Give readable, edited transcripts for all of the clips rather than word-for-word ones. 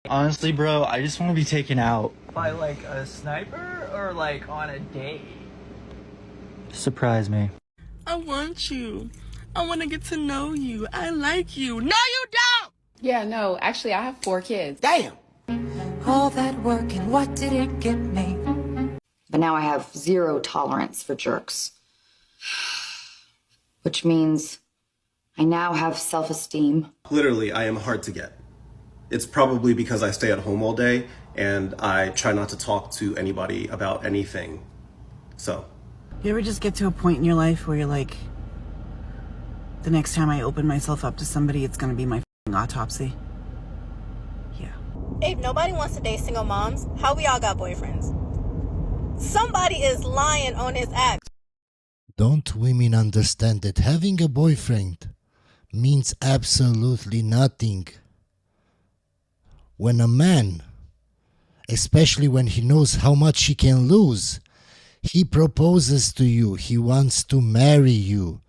Honestly, bro, I just want to be taken out. By like a sniper or like on a date? Surprise me. I want you. I want to get to know you. I like you. No, you don't! Yeah, no, actually, I have 4 kids. Damn! All that work and what did it get me? But now I have zero tolerance for jerks. Which means I now have self-esteem. Literally, I am hard to get. It's probably because I stay at home all day and I try not to talk to anybody about anything. So. You ever just get to a point in your life where you're like, the next time I open myself up to somebody, it's gonna be my f***ing autopsy? Yeah. If nobody wants to date single moms, how we all got boyfriends? Somebody is lying on his app. Don't women understand that having a boyfriend means absolutely nothing? When a man, especially when he knows how much he can lose, he proposes to you, he wants to marry you,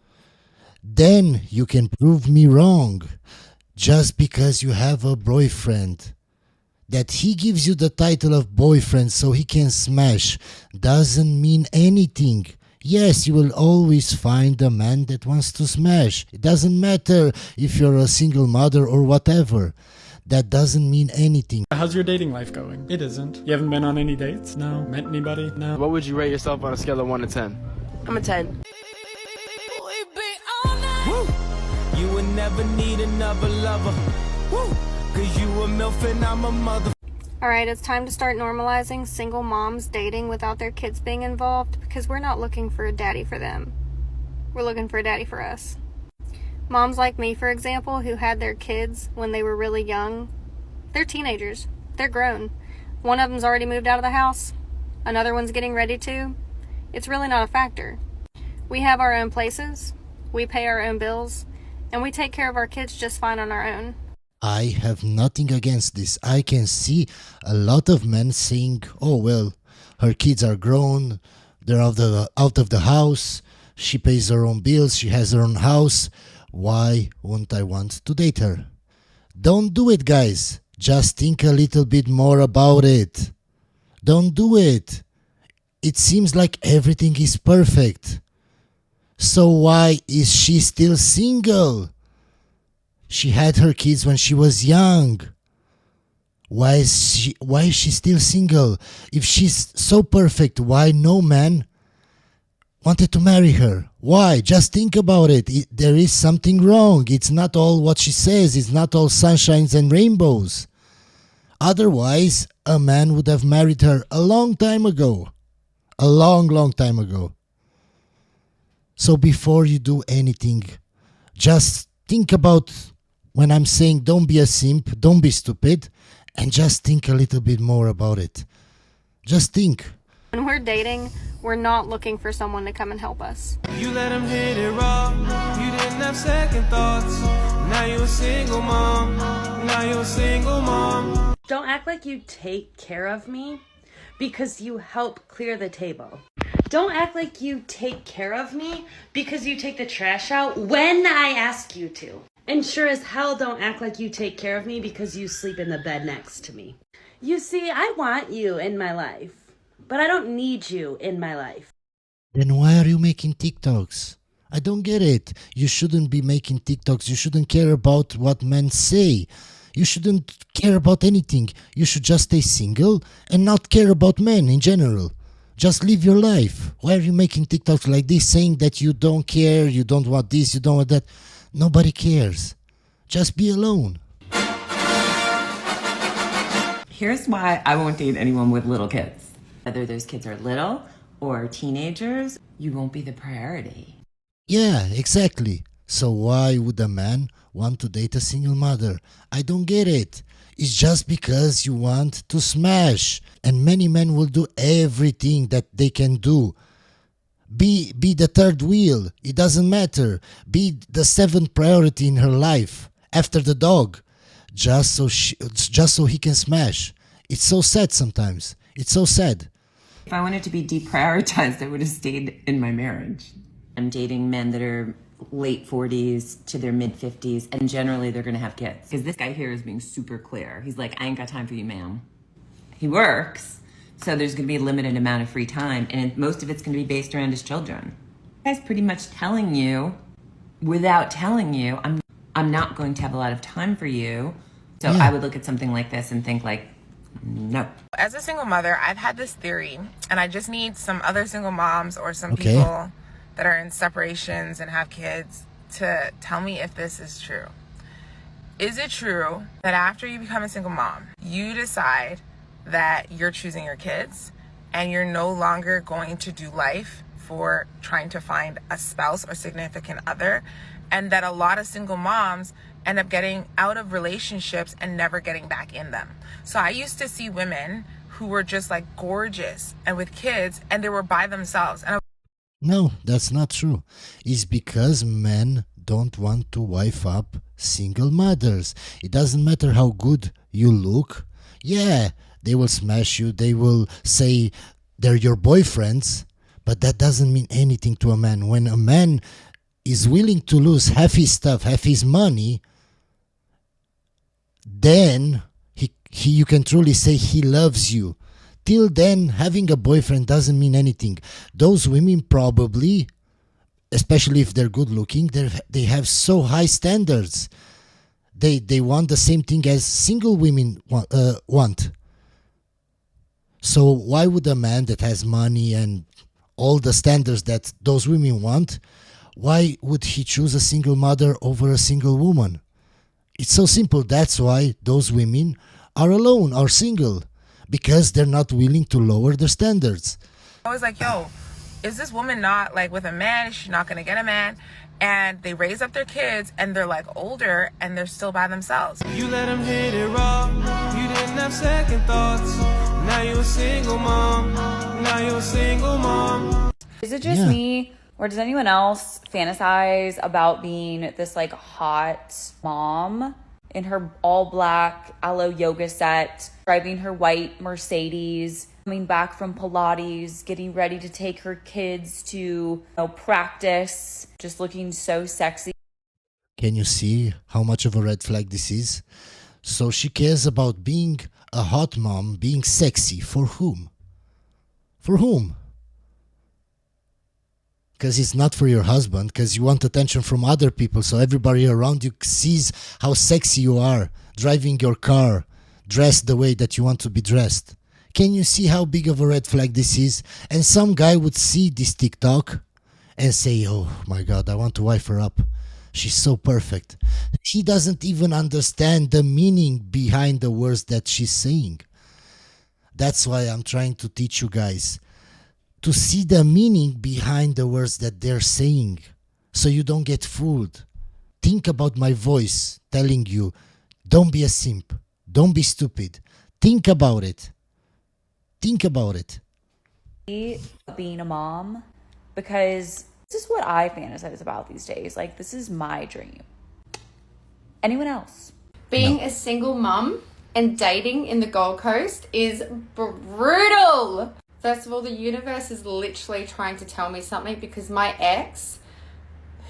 then you can prove me wrong. Just because you have a boyfriend, that he gives you the title of boyfriend so he can smash, doesn't mean anything. Yes, you will always find a man that wants to smash. It doesn't matter if you're a single mother or whatever. That doesn't mean anything. How's your dating life going? It isn't. You haven't been on any dates? No. Met anybody? No. What would you rate yourself on a scale of 1 to 10? I'm a 10. Woo! You would never need another lover. Woo! Cause you a MILF and I'm a mother. Alright, it's time to start normalizing single moms dating without their kids being involved, because we're not looking for a daddy for them. We're looking for a daddy for us. Moms like me, for example, who had their kids when they were really young, they're teenagers. They're grown. One of them's already moved out of the house. Another one's getting ready to. It's really not a factor. We have our own places. We pay our own bills. And we take care of our kids just fine on our own. I have nothing against this. I can see a lot of men saying, oh, well, her kids are grown. They're out of the house. She pays her own bills. She has her own house. Why won't I want to date her? Don't do it, guys. Just think a little bit more about it. Don't do it. It seems like everything is perfect. So why is she still single? She had her kids when she was young. Why is she still single? If she's so perfect, why no man wanted to marry her? Why? Just think about it. There is something wrong. It's not all what she says. It's not all sunshines and rainbows. Otherwise, a man would have married her a long time ago. A long, long time ago. So before you do anything, just think about when I'm saying don't be a simp, don't be stupid, and just think a little bit more about it. Just think. When we're dating, we're not looking for someone to come and help us. You let him hit it raw. You didn't have second thoughts. Now you're a single mom. Now you're a single mom. Don't act like you take care of me because you help clear the table. Don't act like you take care of me because you take the trash out when I ask you to. And sure as hell don't act like you take care of me because you sleep in the bed next to me. You see, I want you in my life, but I don't need you in my life. Then why are you making TikToks? I don't get it. You shouldn't be making TikToks. You shouldn't care about what men say. You shouldn't care about anything. You should just stay single and not care about men in general. Just live your life. Why are you making TikToks like this, saying that you don't care, you don't want this, you don't want that? Nobody cares. Just be alone. Here's why I won't date anyone with little kids. Whether those kids are little or teenagers, you won't be the priority. Yeah, exactly. So why would a man want to date a single mother? I don't get it. It's just because you want to smash. And many men will do everything that they can do. Be the third wheel. It doesn't matter. Be the seventh priority in her life after the dog, just so he can smash. It's so sad sometimes. It's so sad. If I wanted to be deprioritized, I would have stayed in my marriage. I'm dating men that are late 40s to their mid 50s, and generally they're going to have kids. Because this guy here is being super clear. He's like, I ain't got time for you, ma'am. He works, so there's going to be a limited amount of free time, and most of it's going to be based around his children. This guy's pretty much telling you, without telling you, I'm not going to have a lot of time for you. So I would look at something like this and think like, no. As a single mother, I've had this theory, and I just need some other single moms or some people that are in separations and have kids to tell me if this is true. Is it true that after you become a single mom, you decide that you're choosing your kids and you're no longer going to do life for trying to find a spouse or significant other, and that a lot of single moms end up getting out of relationships and never getting back in them? So I used to see women who were just like gorgeous and with kids, and they were by themselves. And No, that's not true. It's because men don't want to wife up single mothers. It doesn't matter how good you look. Yeah, they will smash you. They will say they're your boyfriends. But that doesn't mean anything to a man. When a man is willing to lose half his stuff, half his money, then you can truly say he loves you. Till then, having a boyfriend doesn't mean anything. Those women probably, especially if they're good looking, they have so high standards. They want the same thing as single women want. So why would a man that has money and all the standards that those women want, why would he choose a single mother over a single woman? It's so simple. That's why those women are alone or single, because they're not willing to lower their standards. I was like, yo, is this woman not like with a man? Is she not going to get a man? And they raise up their kids and they're like older and they're still by themselves. You let him hit it raw. You didn't have second thoughts. Now you're a single mom. Now you're a single mom. Is it just me, or does anyone else fantasize about being this like hot mom in her all black aloe yoga set, driving her white Mercedes, coming back from Pilates, getting ready to take her kids to practice, just looking so sexy? Can you see how much of a red flag this is? So she cares about being a hot mom, being sexy. For whom? For whom? Because it's not for your husband, because you want attention from other people, so everybody around you sees how sexy you are, driving your car, dressed the way that you want to be dressed. Can you see how big of a red flag this is? And some guy would see this TikTok and say, oh my God, I want to wife her up. She's so perfect. He doesn't even understand the meaning behind the words that she's saying. That's why I'm trying to teach you guys to see the meaning behind the words that they're saying, so you don't get fooled. Think about my voice telling you, don't be a simp, don't be stupid. Think about it. Think about it. Being a mom, because this is what I fantasize about these days. Like, this is my dream. Anyone else? Being a single mum and dating in the Gold Coast is brutal. First of all, the universe is literally trying to tell me something, because my ex,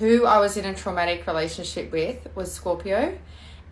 who I was in a traumatic relationship with, was Scorpio.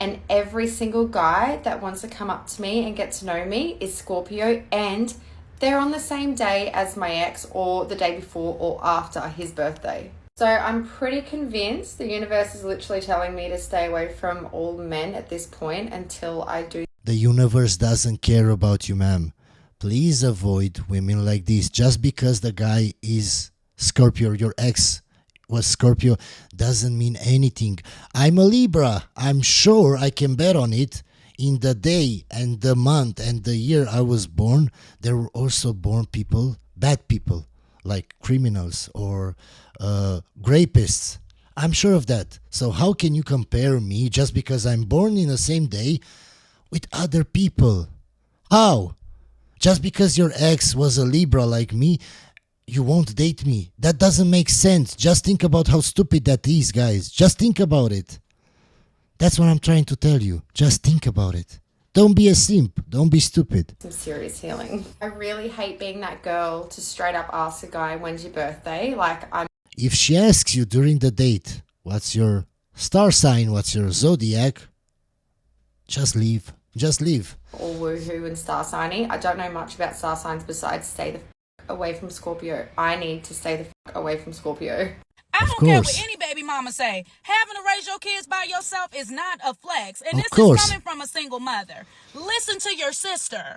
And every single guy that wants to come up to me and get to know me is Scorpio. And they're on the same day as my ex, or the day before or after his birthday. So I'm pretty convinced the universe is literally telling me to stay away from all men at this point until I do. The universe doesn't care about you, ma'am. Please avoid women like this. Just because the guy is Scorpio, your ex was Scorpio, doesn't mean anything. I'm a Libra. I'm sure I can bet on it. In the day and the month and the year I was born, there were also born people, bad people, like criminals or rapists. I'm sure of that. So how can you compare me just because I'm born in the same day with other people? How? Just because your ex was a Libra like me, you won't date me. That doesn't make sense. Just think about how stupid that is, guys. Just think about it. That's what I'm trying to tell you. Just think about it. Don't be a simp. Don't be stupid. Some serious healing. I really hate being that girl to straight up ask a guy, when's your birthday? Like, I'm... If she asks you during the date, What's your star sign? What's your zodiac? Just leave. Just leave. All woohoo and star signing. I don't know much about star signs besides stay the f away from Scorpio. I need to stay the f away from Scorpio. I don't care what any baby mama say. Having to raise your kids by yourself is not a flex. And this is coming from a single mother. Listen to your sister.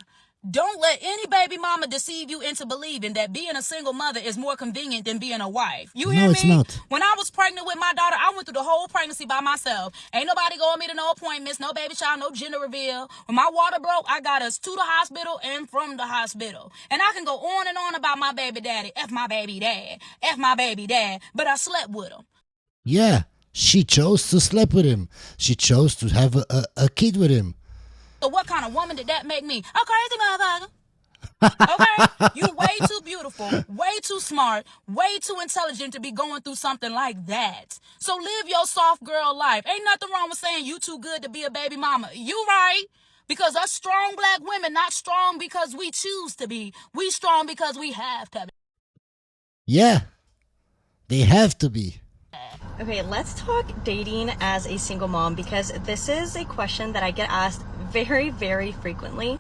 Don't let any baby mama deceive you into believing that being a single mother is more convenient than being a wife. You hear me? No, it's not. When I was pregnant with my daughter, I went through the whole pregnancy by myself. Ain't nobody going me to no appointments, no baby shower, no gender reveal. When my water broke, I got us to the hospital and from the hospital. And I can go on and on about my baby daddy. F my baby dad. F my baby dad. But I slept with him. Yeah, she chose to sleep with him. She chose to have a kid with him. So what kind of woman did that make me? A crazy motherfucker. Okay? You way too beautiful, way too smart, way too intelligent to be going through something like that. So live your soft girl life. Ain't nothing wrong with saying you too good to be a baby mama. You right. Because us strong black women not strong because we choose to be. We strong because we have to be. Yeah, they have to be. Okay, let's talk dating as a single mom, because this is a question that I get asked very, very frequently.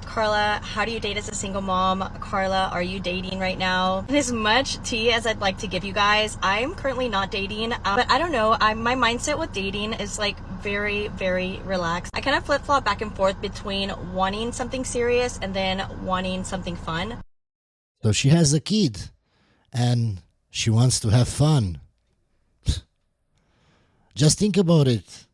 Carla, how do you date as a single mom? Carla, are you dating right now? And as much tea as I'd like to give you guys, I'm currently not dating, but I don't know, my mindset with dating is like very, very relaxed. I kind of flip-flop back and forth between wanting something serious and then wanting something fun. So she has a kid and she wants to have fun. Just think about it.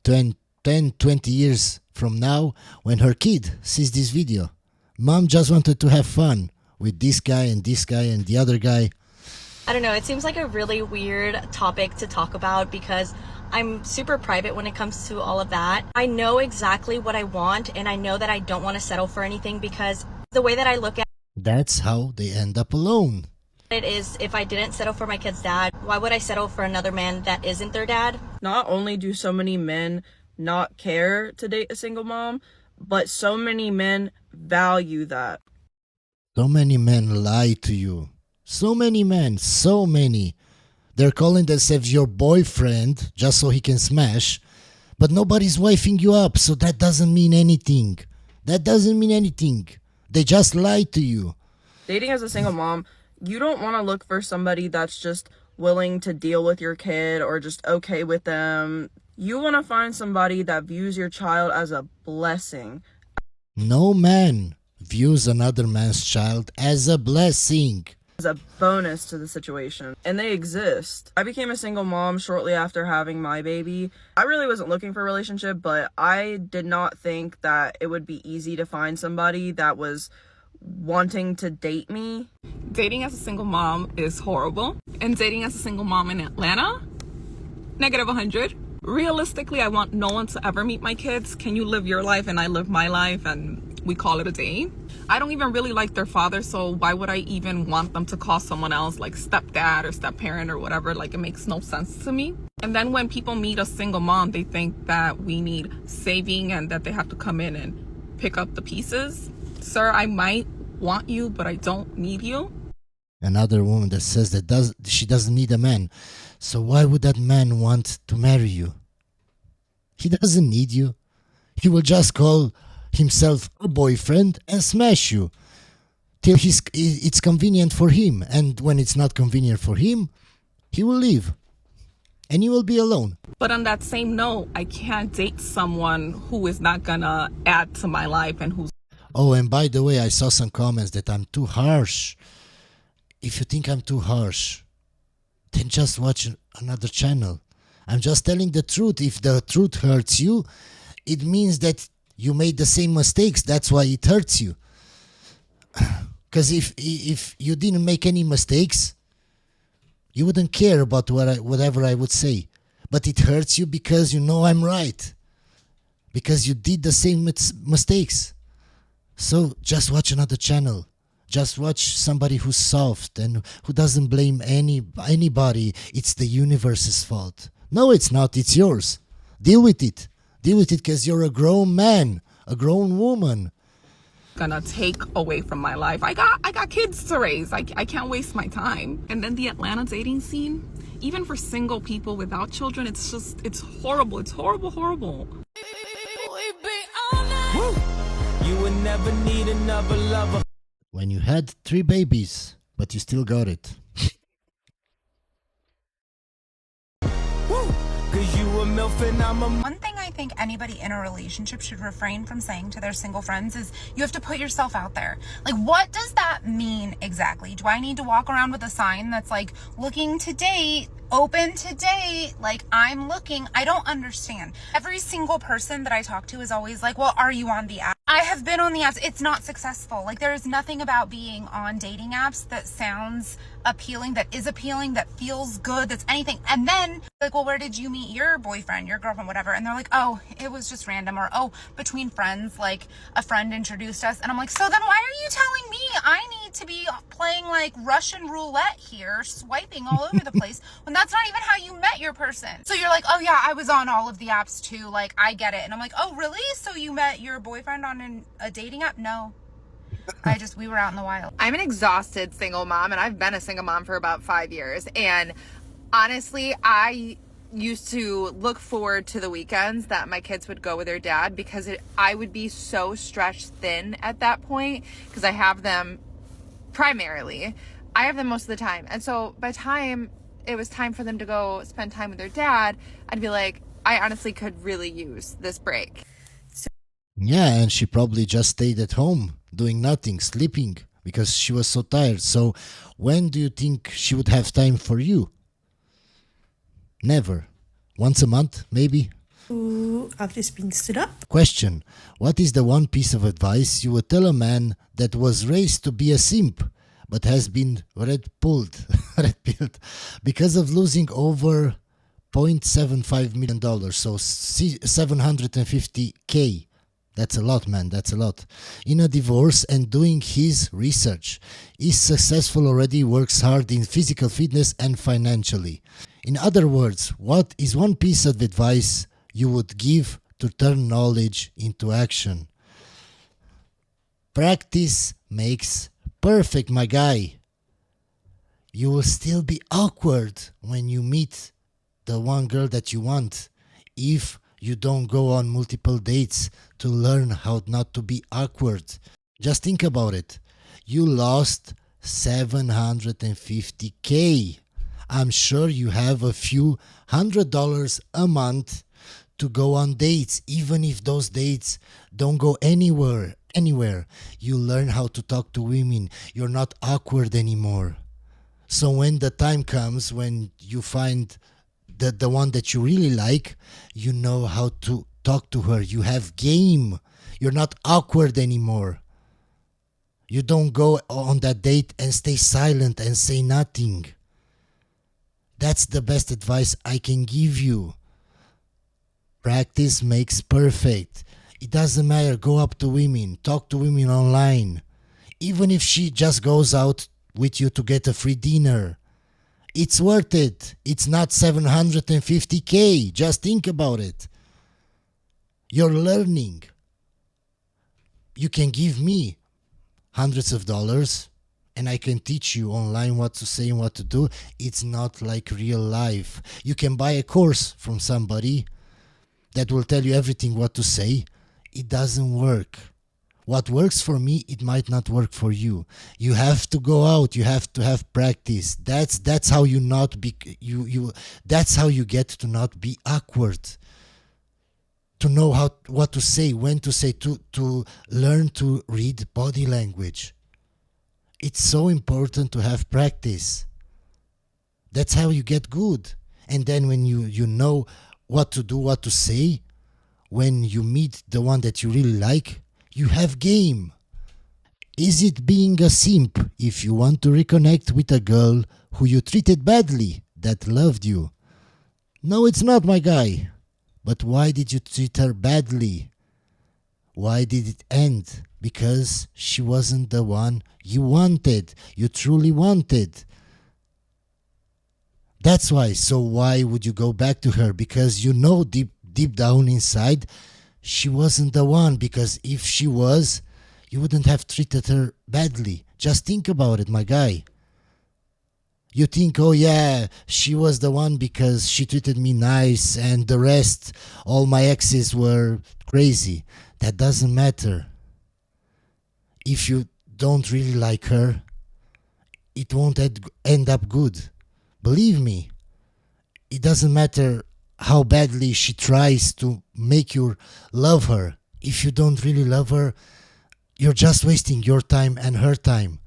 10, 20 years from now, when her kid sees this video, mom just wanted to have fun with this guy and the other guy. I don't know, it seems like a really weird topic to talk about because I'm super private when it comes to all of that. I know exactly what I want, and I know that I don't want to settle for anything because the way that I look at That's how they end up alone. it is, if I didn't settle for my kid's dad, why would I settle for another man that isn't their dad? Not only do so many men not care to date a single mom, but so many men value that. So many men lie to you. So many men, so many. They're calling themselves your boyfriend just so he can smash, but nobody's wifing you up, so that doesn't mean anything. That doesn't mean anything. They just lie to you. Dating as a single mom, you don't want to look for somebody that's just willing to deal with your kid or just okay with them. You want to find somebody that views your child as a blessing. No man views another man's child as a blessing. As a bonus to the situation. And they exist. I became a single mom shortly after having my baby. I really wasn't looking for a relationship, but I did not think that it would be easy to find somebody that was wanting to date me. Dating as a single mom is horrible. And dating as a single mom in Atlanta, -100. Realistically, I want no one to ever meet my kids. Can you live your life and I live my life and we call it a day? I don't even really like their father, so why would I even want them to call someone else like stepdad or stepparent or whatever? Like, it makes no sense to me. And then when people meet a single mom, they think that we need saving and that they have to come in and pick up the pieces. Sir, I might want you, but I don't need you. Another woman that says that she doesn't need a man. So why would that man want to marry you? He doesn't need you. He will just call himself a boyfriend and smash you till it's convenient for him. And when it's not convenient for him, he will leave. And you will be alone. But on that same note, I can't date someone who is not gonna add to my life and who's... Oh, and by the way, I saw some comments that I'm too harsh. If you think I'm too harsh, then just watch another channel. I'm just telling the truth. If the truth hurts you, it means that you made the same mistakes. That's why it hurts you. Because if you didn't make any mistakes, you wouldn't care about whatever I would say. But it hurts you because you know I'm right. Because you did the same mistakes. So just watch another channel. Just watch somebody who's soft and who doesn't blame anybody. It's the universe's fault. No, it's not. It's yours. Deal with it. Deal with it because you're a grown man, a grown woman. gonna take away from my life. I got kids to raise. I can't waste my time. And then the Atlanta dating scene, even for single people without children, it's horrible. It's horrible. You would never need another lover. When you had 3 babies, but you still got it. Cause you a MILF and I'm a... One thing I think anybody in a relationship should refrain from saying to their single friends is you have to put yourself out there. Like, what does that mean exactly? Do I need to walk around with a sign that's like, looking to date, open to date, like I'm looking? I don't understand. Every single person that I talk to is always like, well, are you on the app? I have been on the apps. It's not successful. Like, there is nothing about being on dating apps that sounds appealing, that is appealing, that feels good, that's anything. And then like, well, where did you meet your boyfriend, your girlfriend, whatever? And they're like, oh, it was just random, or oh, between friends, like a friend introduced us. And I'm like, so then why are you telling me I need to be playing like Russian roulette here, swiping all over the place, when that's not even how you met your person? So you're like, oh yeah, I was on all of the apps too, like I get it. And I'm like, oh really? So you met your boyfriend on a dating app? No. We were out in the wild. I'm an exhausted single mom, and I've been a single mom for about 5 years. And honestly, I used to look forward to the weekends that my kids would go with their dad, because I would be so stretched thin at that point, because I have them primarily. I have them most of the time. And so by the time it was time for them to go spend time with their dad, I'd be like, I honestly could really use this break. Yeah, and she probably just stayed at home, doing nothing, sleeping, because she was so tired. So when do you think she would have time for you? Never. Once a month, maybe? Ooh, I've just been stood up. Question. What is the one piece of advice you would tell a man that was raised to be a simp, but has been red-pilled because of losing over $0.75 million, so $750K? That's a lot, man, that's a lot. In a divorce and doing his research. Is successful already, works hard in physical fitness and financially. In other words, what is one piece of advice you would give to turn knowledge into action? Practice makes perfect, my guy. You will still be awkward when you meet the one girl that you want, if you don't go on multiple dates to learn how not to be awkward. Just think about it. You lost $750K. I'm sure you have a few $100 a month to go on dates, even if those dates don't go anywhere. You learn how to talk to women. You're not awkward anymore. So when the time comes when you find the one that you really like, you know how to talk to her. You have game. You're not awkward anymore. You don't go on that date and stay silent and say nothing. That's the best advice I can give you. Practice makes perfect. It doesn't matter. Go up to women. Talk to women online. Even if she just goes out with you to get a free dinner. It's worth it. It's not $750K. Just think about it. You're learning. You can give me hundreds of dollars and I can teach you online what to say and what to do. It's not like real life. You can buy a course from somebody that will tell you everything what to say. It doesn't work. What works for me, it might not work for you. You have to go out. You have to have practice. That's how you not be that's how you get to not be awkward. To know what to say, when to say, to learn to read body language. It's so important to have practice. That's how you get good. And then when you know what to do, what to say, when you meet the one that you really like, you have game. Is it being a simp if you want to reconnect with a girl who you treated badly, that loved you? No, it's not, my guy. But why did you treat her badly? Why did it end? Because she wasn't the one you wanted, you truly wanted. That's why. So why would you go back to her? Because you know deep down inside, she wasn't the one. Because if she was, you wouldn't have treated her badly. Just think about it, my guy. You think, oh yeah, she was the one because she treated me nice and the rest, all my exes were crazy. That doesn't matter. If you don't really like her, it won't end up good. Believe me, it doesn't matter how badly she tries to make you love her. If you don't really love her, you're just wasting your time and her time.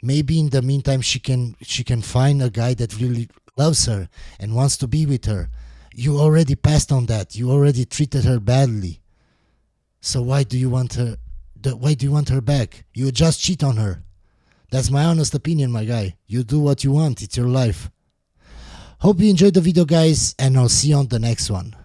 Maybe in the meantime she can find a guy that really loves her and wants to be with her. You already passed on that. You already treated her badly. So why do you want her? Why do you want her back? You just cheat on her. That's my honest opinion, my guy. You do what you want. It's your life. Hope you enjoyed the video, guys, and I'll see you on the next one.